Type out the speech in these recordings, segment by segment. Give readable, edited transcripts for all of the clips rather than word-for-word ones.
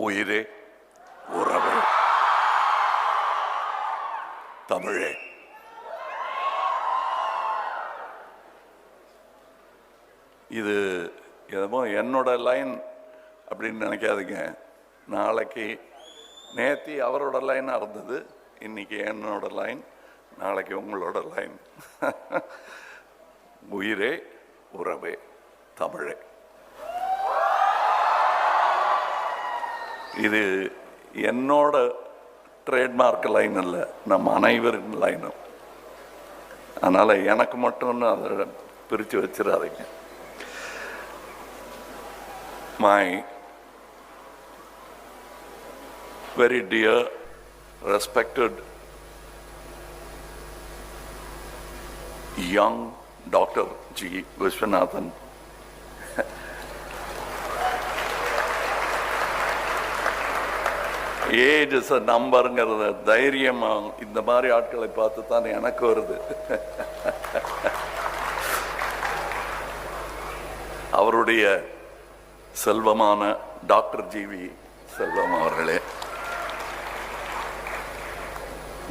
உயிரே உறவே தமிழே. இது எதுமோ என்னோட லைன் அப்படின்னு நினைக்காதீங்க. நாளைக்கு நேத்தி அவரோட லைனாக இருந்தது, இன்னைக்கு என்னோட லைன், நாளைக்கு உங்களோட லைன். உயிரே உறவே தமிழே. இது என்னோட ட்ரேட்மார்க் லைன் இல்லை, நம்ம அனைவரின் லைனும். அதனால் எனக்கு மட்டும்னு அதை பிரித்து வச்சிடாதீங்க. My very dear, respected young Dr. G. Vishwanathan, age is a நம்பருங்கிறத தைரியமாக இந்த மாதிரி ஆட்களை பார்த்து தான் எனக்கு வருது. அவருடைய செல்வமான டாக்டர் ஜிவி செல்வம் அவர்களே,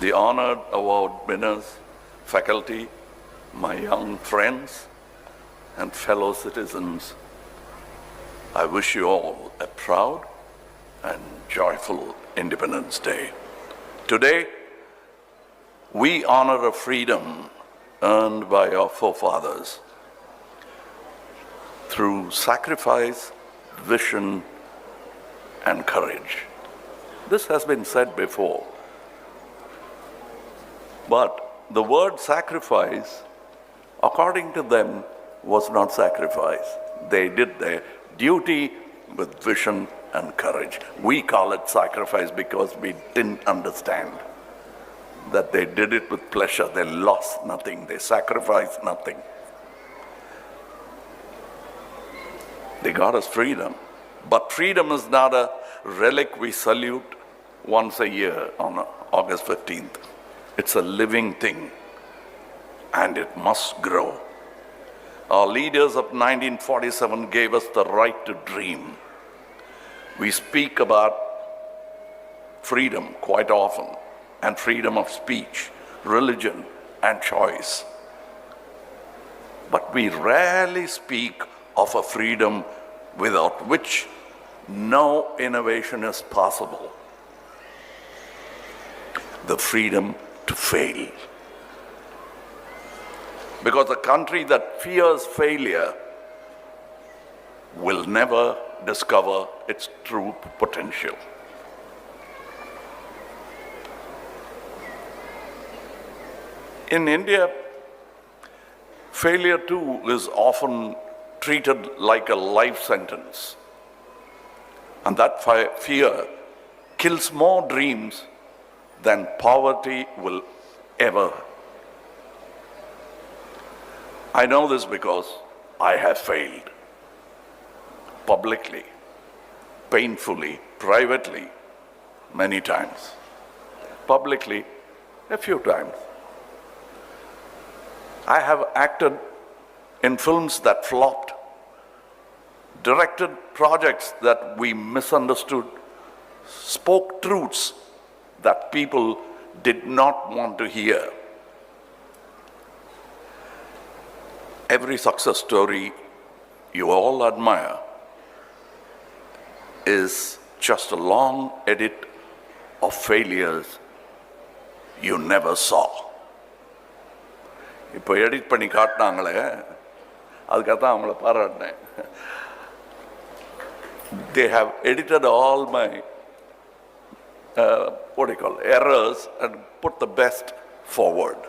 the honored award winners, faculty, my young friends and fellow citizens, I wish you all a proud and joyful Independence Day. Today, we honor a freedom earned by our forefathers through sacrifice, vision, and courage. This has been said before, but the word sacrifice, according to them, was not sacrifice. They did their duty with vision and courage. We call it sacrifice because we didn't understand that they did it with pleasure. They lost nothing. They sacrificed nothing. They got us freedom. But freedom is not a relic we salute once a year on August 15th. It's a living thing, and it must grow. Our leaders of 1947 gave us the right to dream. We speak about freedom quite often, and freedom of speech, religion, and choice. But we rarely speak of a freedom without which no innovation is possible. The freedom to fail. Because a country that fears failure will never discover its true potential. In India, failure too is often treated like a life sentence. And that fear kills more dreams than poverty will ever. I know this because I have failed. Publicly, painfully, privately, many times. Publicly, a few times. I have acted in films that flopped, directed projects that we misunderstood, spoke truths that people did not want to hear. Every success story you all admire is just a long edit of failures you never saw. இப்போ edit பண்ணி காட்டினாங்களே, அதுக்காக தான் அவங்கள பாராட்டினேன். They have edited all my errors and put the best forward.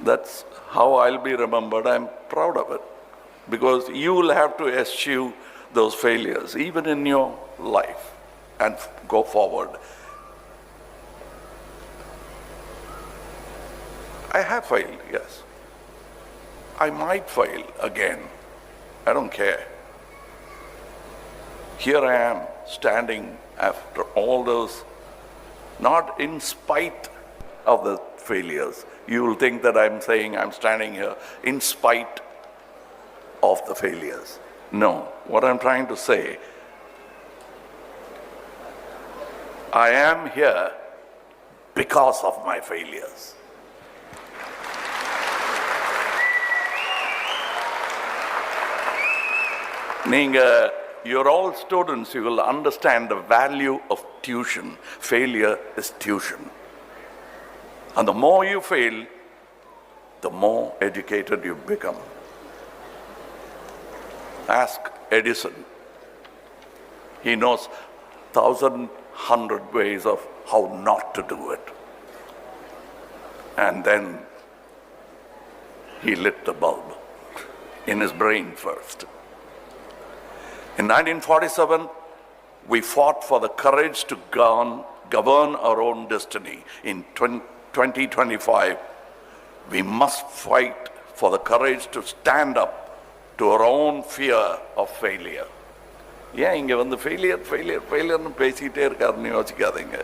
That's how I'll be remembered. I'm proud of it, because you will have to eschew those failures even in your life and go forward. I have failed, yes. I might fail again. I don't care. Here I am standing after all those, not in spite of the failures. You will think that I'm saying I'm standing here in spite of the failures. No, what I'm trying to say, I am here because of my failures. You're all students, you will understand the value of tuition. Failure is tuition. And the more you fail, the more educated you become. Ask Edison. He knows 1,100 ways of how not to do it. And then he lit the bulb in his brain first. In 1947, we fought for the courage to govern our own destiny. In 2025, we must fight for the courage to stand up to our own fear of failure. failure பேசிட்டே இருக்காருன்னு யோசிக்காதீங்க.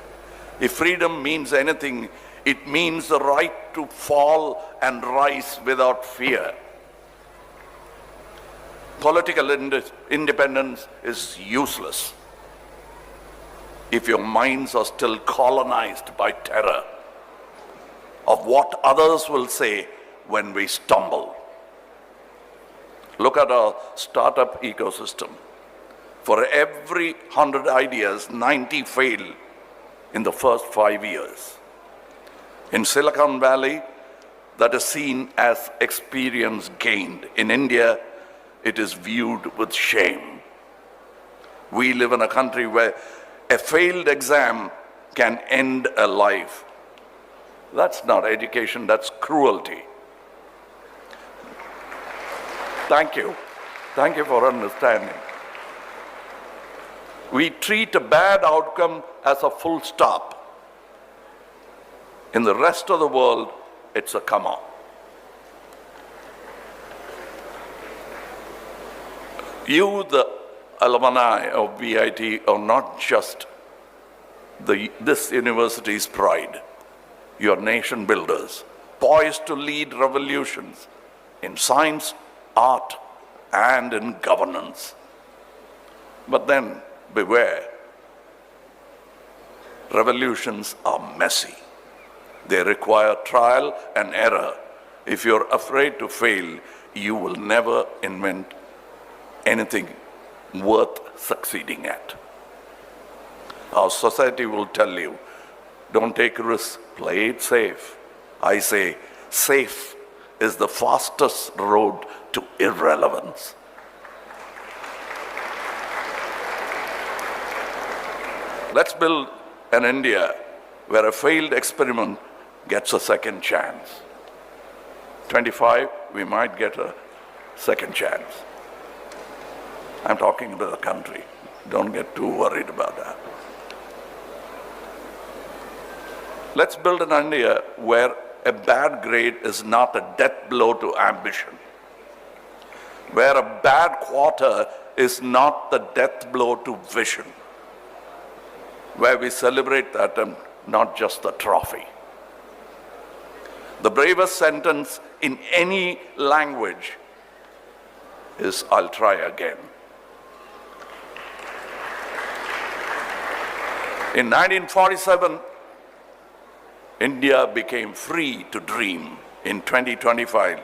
If freedom means anything, it means the right to fall and rise without fear. Political independence is useless if your minds are still colonized by terror of what others will say when we stumble. Look at our startup ecosystem. For every 100 ideas, 90 fail in the first 5 years. In Silicon Valley, that is seen as experience gained. In India, it is viewed with shame. We live in a country where a failed exam can end a life. That's not education, that's cruelty. Thank you. Thank you for understanding. We treat a bad outcome as a full stop. In the rest of the world, it's a come on. You, the alumni of VIT, are not just this university's pride. You are nation builders, poised to lead revolutions in science, art, and in governance. But then, beware. Revolutions are messy. They require trial and error. If you're afraid to fail, you will never invent anything worth succeeding at. Our society will tell you, don't take risks, play it safe. I say, safe is the fastest road to irrelevance. Let's build an India where a failed experiment gets a second chance. 25, we might get a second chance. I'm talking about the country. Don't get too worried about that. Let's build an India where a bad grade is not a death blow to ambition, where a bad quarter is not the death blow to vision, where we celebrate that and not just the trophy. The bravest sentence in any language is, I'll try again. In 1947, India became free to dream. In 2025,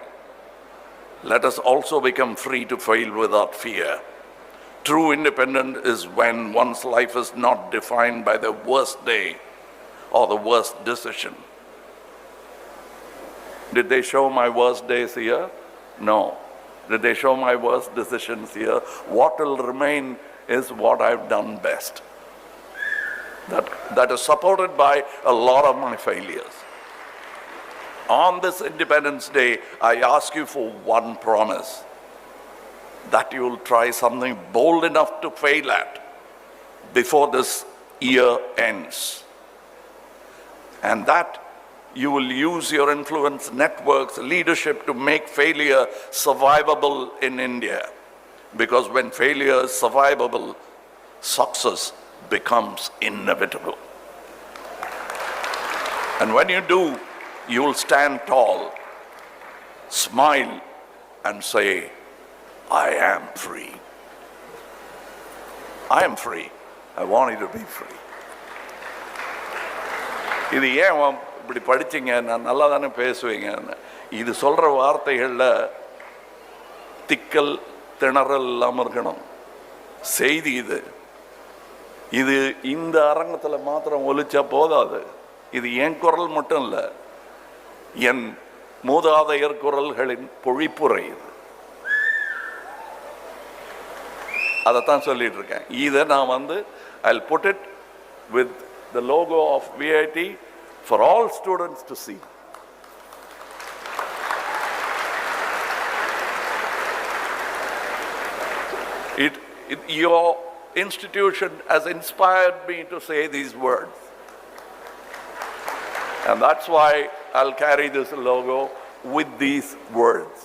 let us also become free to fail without fear. True independence is when one's life is not defined by the worst day or the worst decision. Did they show my worst days here? No. Did they show my worst decisions here? What will remain is what I've done best. That is supported by a lot of my failures. On this Independence Day, I ask you for one promise, that you will try something bold enough to fail at before this year ends. And that you will use your influence, networks, leadership to make failure survivable in India. Because when failure is survivable, success becomes inevitable. And when you do, you will stand tall, smile, and say, I am free. I am free. I want you to be free. இது ஏன் இப்படி படிச்சிங்க, நான் நல்லா தானே பேசுவீங்க. இது சொல்கிற வார்த்தைகளில் திக்கல் திணறல் இல்லாமல் இருக்கணும். செய்தி இது இந்த அரங்கத்தில் மாத்திரம் ஒலிச்சா போதாது. இது என் குரல் மட்டும் இல்லை, என் மூதாதையர் குரல்களின் பொழிப்புரை இது. அதைத்தான் சொல்லிட்டு இருக்கேன். இதை நான் I'll put it with the logo of VIT for all students to see. Your institution has inspired me to say these words, and that's why I'll carry this logo with these words.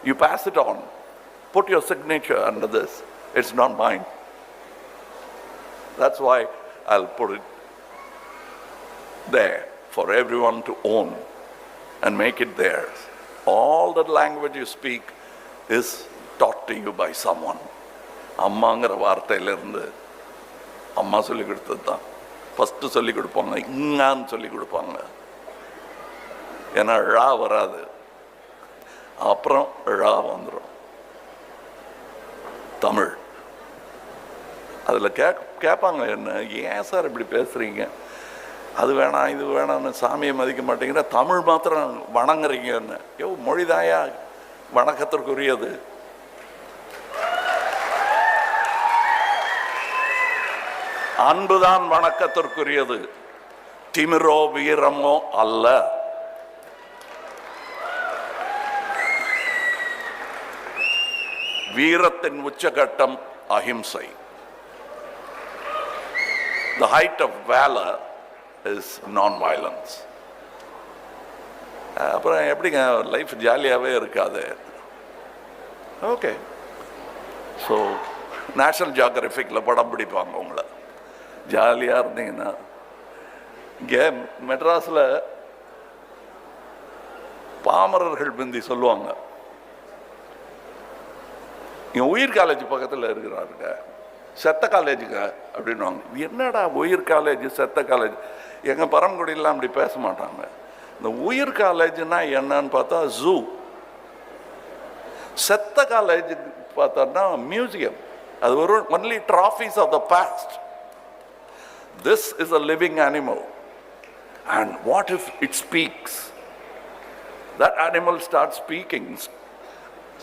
You pass it on, put your signature under this. It's not mine. That's why I'll put it there for everyone to own and make it theirs. All the language you speak is taught to you by someone. அம்மாங்கிற வார்த்தையிலிருந்து அம்மா சொல்லிக் கொடுத்தது தான் first சொல்லிக் கொடுப்பாங்க. இங்கான்னு சொல்லிக் கொடுப்பாங்க. ஏன்னா ழா வராது, அப்புறம் ழா வந்துடும். தமிழ் அதில் கேட்பாங்க, என்ன ஏன் சார் இப்படி பேசுகிறீங்க, அது வேணாம் இது வேணாம்னு சாமியை மதிக்க மாட்டேங்கிற, தமிழ் மாத்திரம் வணங்குறீங்கன்னு. மொழிதாயா வணக்கத்திற்குரியது. அன்புதான் வணக்கத்திற்குரியது, திமிரோ வீரமோ அல்ல. வீரத்தின் உச்சகட்டம் அஹிம்சை. The height of valor is non-violence. அப்புறம் எப்படிங்க லைஃப் ஜாலியாகவே இருக்காது. ஓகே, ஸோ நேஷனல் ஜியோகிராஃபிக்கில் படம் பிடிப்பாங்க உங்களை, ஜாலியாக இருந்தீங்கன்னா. இங்கே மெட்ராஸில் பாமரர்கள் பிந்தி சொல்லுவாங்க, இங்கே உயிர் காலேஜ் பக்கத்தில் இருக்கிறாருங்க, செத்த காலேஜுங்க அப்படின்வாங்க. என்னடா உயிர் காலேஜ் செத்த காலேஜ்? எங்கள் பரமக்குடியெல்லாம் அப்படி பேச மாட்டாங்க. இந்த உயிர் காலேஜ்னா என்னன்னு பார்த்தா ஜூ, செத்த காலேஜ் பார்த்தோன்னா மியூசியம். அது ஒரு only trophies of the past. This is a living animal, and what if it speaks? That animal starts speaking,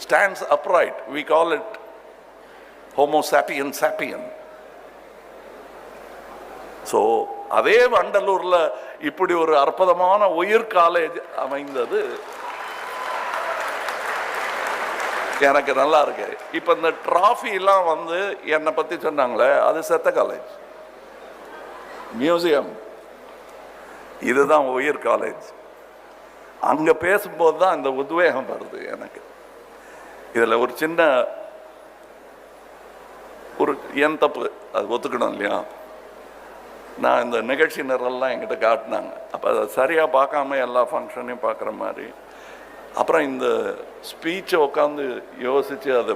stands upright. We call it Homo sapien sapien. So அதே வண்டலூர்ல இப்படி ஒரு அற்புதமான உயிர் college அமைந்தது எனக்கு நல்லா இருக்கு. இப்ப இந்த டிராஃபி எல்லாம் என்னை பத்தி சொன்னாங்களே, அது செத்த காலேஜ், மியூசியம். இதுதான் உயிர் காலேஜ். அங்க பேசும்போது தான் இந்த உத்வேகம் வருது எனக்கு. இதுல ஒரு சின்ன என் தப்பு, அது ஒத்துக்கணும் இல்லையா? நான் இந்த நிகழ்ச்சி நிரல்லாம் என்கிட்ட காட்டினாங்க. அப்போ அதை சரியாக பார்க்காம எல்லா ஃபங்க்ஷனையும் பார்க்குற மாதிரி. அப்புறம் இந்த ஸ்பீச்சை உட்காந்து யோசித்து அதை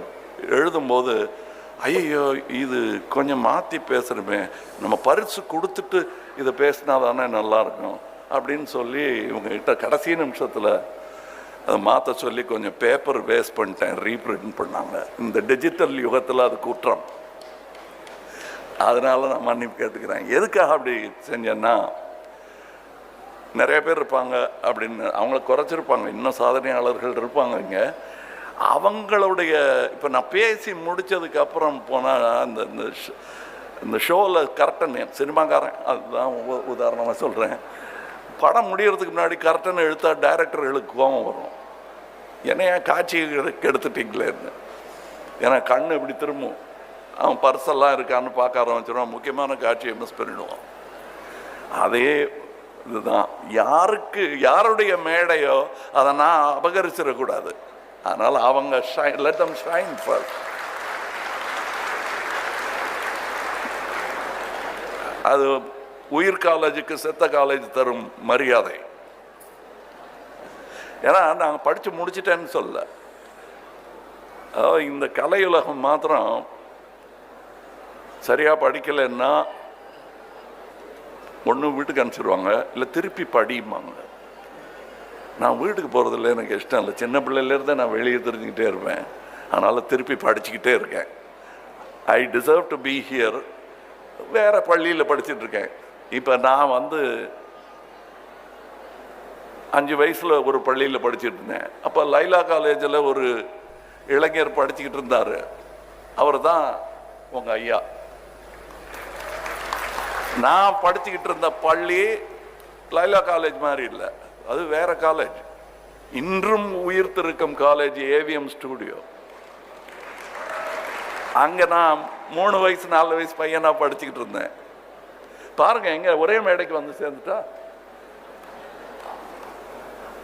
எழுதும்போது, ஐயோ இது கொஞ்சம் மாற்றி பேசுகிறோமே, நம்ம பரிசு கொடுத்துட்டு இதை பேசினா தானே நல்லாயிருக்கும் அப்படின்னு சொல்லி இவங்ககிட்ட கடைசி நிமிஷத்தில் அதை மாற்ற சொல்லி கொஞ்சம் பேப்பர் வேஸ்ட் பண்ணிட்டேன். ரீப்ரிண்ட் பண்ணாங்க. இந்த டிஜிட்டல் யுகத்தில் அது குற்றம். அதனால நான் மன்னிப்பு கேட்டுக்கிறேன். எதுக்காக அப்படி செஞ்சேன்னா, நிறைய பேர் இருப்பாங்க அப்படின்னு அவங்கள குறைச்சிருப்பாங்க, இன்னும் சாதனையாளர்கள் இருப்பாங்க இங்கே. அவங்களுடைய இப்போ நான் பேசி முடித்ததுக்கு அப்புறம் போனால் இந்த ஷோவில் கரெக்டன் சினிமாக்காரன், அதுதான் உதாரணமாக சொல்கிறேன். படம் முடிகிறதுக்கு முன்னாடி கரெக்டன் எழுத்தா டைரக்டர்களுக்கு கோபம் வரும், என்னையா காட்சி எடுத்துட்டீங்களேன்னு. ஏன்னா கண்ணு இப்படி திரும்பும், அவன் பர்செல்லாம் இருக்கான்னு பார்க்க ஆரம்பிச்சிடுவான், முக்கியமான காட்சியை மிஸ் பண்ணிடுவான். அதே இதுதான், யாருடைய மேடையோ அதை நான் அபகரிச்சிடக்கூடாது. அதனால் அவங்க let them shine first. அது உயிர் காலேஜுக்கு செத்த காலேஜ் தரும் மரியாதை. ஏன்னா நாங்கள் படித்து முடிச்சிட்டேன்னு சொல்ல, இந்த கலையுலகம் மாத்திரம் சரியாக படிக்கலைன்னா ஒன்று வீட்டுக்கு அனுப்பிச்சிடுவாங்க, இல்லை திருப்பி படிம்பாங்க. நான் வீட்டுக்கு போகிறதில்ல, எனக்கு இஷ்டம் இல்லை. சின்ன பிள்ளையிலேருந்து நான் வெளியே தெரிஞ்சுக்கிட்டே இருப்பேன், அதனால் திருப்பி படிச்சுக்கிட்டே இருக்கேன். I deserve to be here. வேறு பள்ளியில் படிச்சுட்ருக்கேன். இப்போ நான் 5 வயசில் ஒரு பள்ளியில் படிச்சுட்டு இருந்தேன். அப்போ லைலா காலேஜில் ஒரு இளைஞர் படிச்சுக்கிட்டு இருந்தார். அவர் தான் உங்கள் ஐயா. நான் படிச்சுக்கிட்டு இருந்த பள்ளி லைலா காலேஜ் மாதிரி இல்லை, அது வேற காலேஜ். இன்றும் உயிர்த்திருக்கும் காலேஜ் ஏவிஎம் ஸ்டூடியோ. அங்கே நான் 3 வயசு 4 வயசு பையனா படிச்சுக்கிட்டு இருந்தேன். பாருங்க, எங்க ஒரே மேடைக்கு வந்து சேர்ந்துட்டா.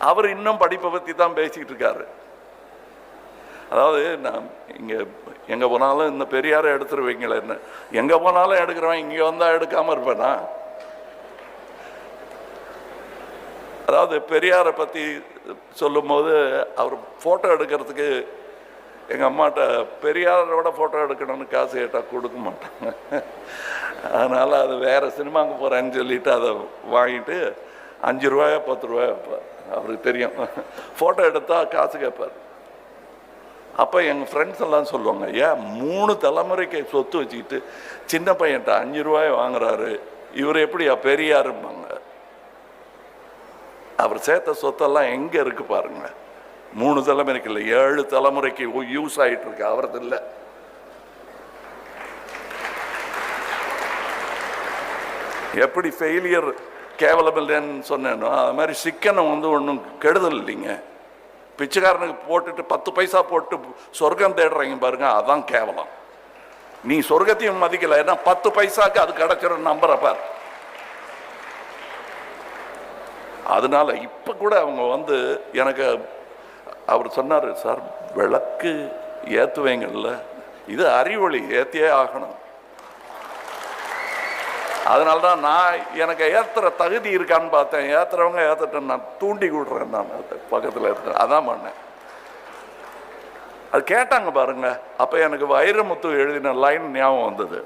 அவர் இன்னும் படிப்பை பற்றி தான் பேசிக்கிட்டு இருக்காரு. அதாவது நான் எங்கே போனாலும் இந்த பெரியாரை எடுத்துருவீங்களே, என்ன எங்கே போனாலும் எடுக்கிறவன் இங்கே வந்தால் எடுக்காமல் இருப்பேனா? அதாவது பெரியாரை பற்றி சொல்லும்போது அவர் ஃபோட்டோ எடுக்கிறதுக்கு எங்கள் அம்மாட்ட பெரியாரோட ஃபோட்டோ எடுக்கணும்னு காசு கேட்டால் கொடுக்க மாட்டாங்க. அதனால் அது வேறு சினிமாவுக்கு போகிறேன்னு சொல்லிட்டு அதை வாங்கிட்டு 5 ரூபாயா 10 ரூபாயா வைப்பார். அவருக்கு தெரியும், ஃபோட்டோ எடுத்தால் காசு கேட்பார். அப்போ எங்கள் ஃப்ரெண்ட்ஸ் எல்லாம் சொல்லுவாங்க, ஏன் 3 தலைமுறைக்கு சொத்து வச்சுக்கிட்டு சின்ன பையன்ட்ட 5 ரூபாய் வாங்குறாரு, இவர் எப்படியா பெரியாரும்பாங்க. அவர் சேர்த்த சொத்தெல்லாம் எங்கே இருக்கு பாருங்க. 3 தலைமுறைக்கு இல்லை, 7 தலைமுறைக்கு யூஸ் ஆகிட்டு இருக்கு. அவரது இல்லை. எப்படி ஃபெயிலியர் கேவலம் இல்லைன்னு சொன்னேனோ அது மாதிரி சிக்கனம் ஒன்றும் கெடுதல் இல்லைங்க. பிச்சைக்காரனுக்கு போட்டுட்டு 10 பைசா போட்டு சொர்க்கம் தேடுறீங்க பாருங்க, அதான் கேவலம். நீ சொர்க்கத்தையும் மதிக்கல, ஏன்னா 10 பைசாக்கு அது கிடைச்சிடும் நம்புறப்பார். அதனால இப்ப கூட அவங்க எனக்கு அவர் சொன்னார், சார் விளக்கு ஏத்துவீங்கல்ல, இது அறிவொளி, ஏத்தியே ஆகணும். அதனால்தான் நான் எனக்கு ஏத்துற தகுதி இருக்கான்னு பார்த்தேன். ஏத்துறவங்க ஏத்துட்டேன், நான் தூண்டி விடுறேன். நான் பக்கத்தில் இருக்கேன், அதான் பண்ணேன். அது கேட்டாங்க பாருங்க. அப்ப எனக்கு வைரமுத்து எழுதின லைன் ஞாபகம் வந்தது.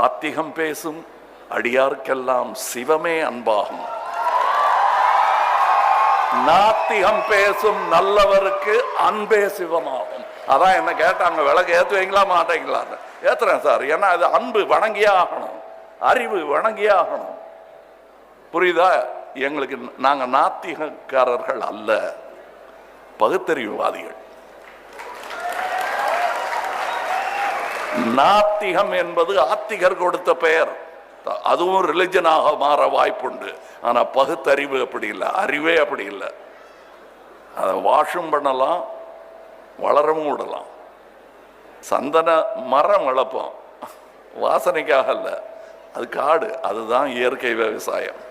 ஆத்திகம் பேசும் அடியார்க்கெல்லாம் சிவமே அன்பாகும், நாத்திகம் பேசும் நல்லவருக்கு அன்பே சிவமாகும். அதான் என்ன கேட்டாங்க, விளக்கு ஏத்துவீங்களா மாட்டீங்களான்னு. ஏத்துறேன் சார், ஏன்னா அது அன்பு வணங்கியே ஆகணும், அறிவு வணங்கியே ஆகணும். புரியுதா? எங்களுக்கு நாங்க நாத்திகக்காரர்கள் அல்ல, பகுத்தறிவுவாதிகள். நாத்திகம் என்பது ஆத்திகர் கொடுத்த பெயர். அதுவும் ரிலிஜனாக மாற வாய்ப்புண்டு. ஆனா பகுத்தறிவு அப்படி இல்லை, அறிவே அப்படி இல்லை. அதை வாஷும் பண்ணலாம், வளரவும் விடலாம். சந்தன மரம் வளர்ப்போம், வாசனைக்காக அல்ல, அது காடு. அதுதான் இயற்கை விவசாயம்.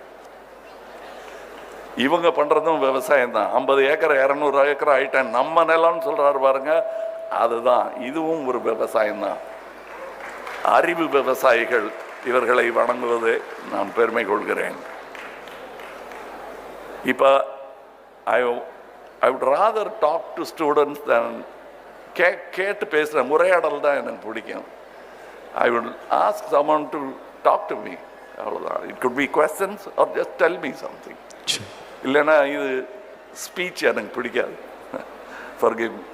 இவங்க பண்றதும் விவசாயம் தான். 50 ஏக்கர் 200 ஏக்கர் ஆயிட்டேன் நம்ம நிலம்னு சொல்றாரு பாருங்க, அதுதான். இதுவும் ஒரு விவசாயம் தான். அறிவு விவசாயிகள் இவர்களை வணங்குவதை நான் பெருமை கொள்கிறேன். இப்ப I would rather talk to students than கேட்டு பேசுற முறையாடல் தான் எனக்கு பிடிக்கும். I would ask someone to talk to me. அவ்வளவுதான். It could be questions or just tell me something. இல்லைன்னா இது ஸ்பீச் எனக்கு பிடிக்காது. Forgive me.